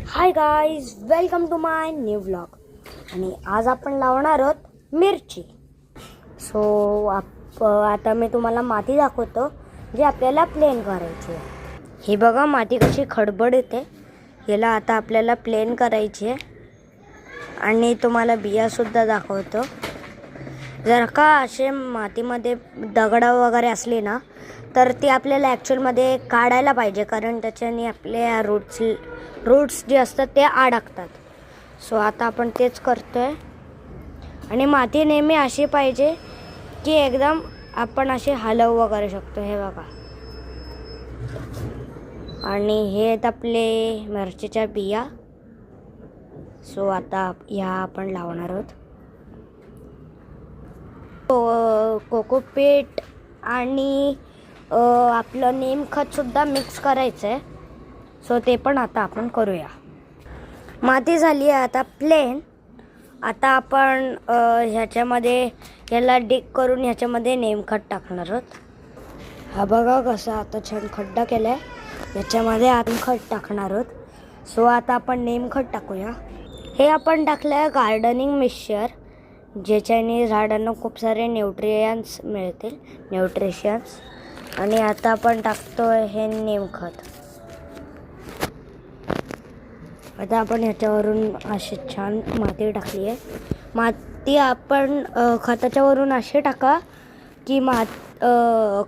High guys, welcome to my new vlog. आणि आज आपण लावणार आहोत मिरची. आता मी तुम्हाला माती दाखवतो जी आपल्याला प्लेन करायची आहे. ही बघा माती कशी खडबड येते. याला आता आपल्याला प्लेन करायची आहे. आणि तुम्हाला बियासुद्धा दाखवतो. जर का असे मातीमध्ये दगडं वगैरे असली ना तर ती आपल्याला ॲक्च्युअलमध्ये काढायला पाहिजे, कारण त्याच्याने आपल्या रूट्स जे असतात ते अडकतात. आता आपण तेच करतो आहे. आणि माती नेहमी अशी पाहिजे की एकदम आपण असे हलवू वगैरे शकतो. हे बघा. आणि हे आहेत आपले मिरचीच्या बिया. आता ह्या आपण लावणार आहोत. कोकोपीट आणि आपलं नेमखतसुद्धा मिक्स करायचं आहे. ते पण आता आपण करूया. माती झाली आहे आता प्लेन. आता आपण ह्याच्यामध्ये याला डिग करून ह्याच्यामध्ये नेमखत टाकणार आहोत. हा बघा कसा आता छान खड्डा केला आहे. ह्याच्यामध्ये खत टाकणार आहोत. आता आपण नेमखत टाकूया. हे आपण टाकलं आहे गार्डनिंग मिक्सचर, ज्याच्याने झाडांना खूप सारे न्यूट्रियन्स मिळतील, न्यूट्रिशन्स. आणि आता आपण टाकतोय हे नेमखत. आता आपण ह्याच्यावरून अशी छान माती टाकली आहे. माती आपण खताच्यावरून असे टाका की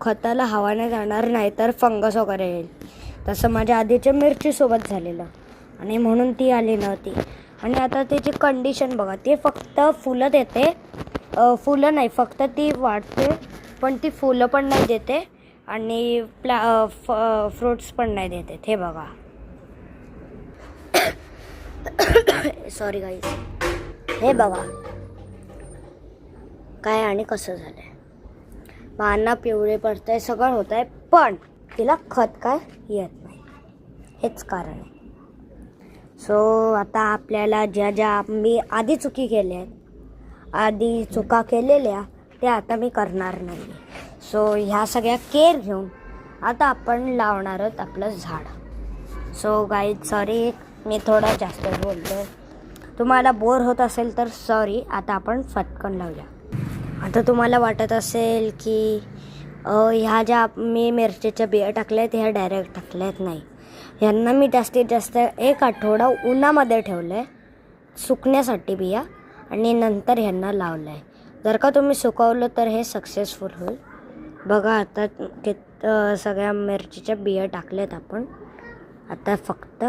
खताला हवा नाही जाणार, नाही तर फंगस वगैरे येईल. तसं माझ्या आधीच्या मिरचीसोबत झालेलं आणि म्हणून ती आली नव्हती. आणि आता त्याची कंडिशन बघा. ती फक्त फुलं देते, फुलं नाही, फक्त ती वाढते पण ती फुलं पण नाही देते आणि फ्रूट्स पण नाही देते. हे बघा. Sorry guys. हे बघा काय आणि कसं झालं आहे. पानं पिवळे पडत आहे, सगळं होत आहे, पण तिला खत काय येत नाही. हेच कारण आहे. आता आपल्याला ज्या मी आधी चुका केलेल्या त्या आता मी करणार नाही. ह्या सगळ्या केअर घेऊन आता आपण लावणार आहोत आपलं झाड. गाईज सॉरी, मी थोडा जास्त बोलतो. तुम्हाला बोर होत असेल तर सॉरी. आता आपण फटकन लावूया. आता तुम्हाला वाटत असेल की ह्या ज्या मी मिरचीच्या बिया टाकल्या आहेत ह्या डायरेक्ट टाकल्या आहेत. नाही, ह्यांना मी जास्तीत जास्त 1 आठवडा उन्हामध्ये ठेवलं आहे सुकण्यासाठी बिया, आणि नंतर ह्यांना लावलं आहे. जर का तुम्ही सुकवलं तर हे सक्सेसफुल होईल. बघा आता सगळ्या मिरचीच्या बिया टाकल्यात आपण. आता फक्त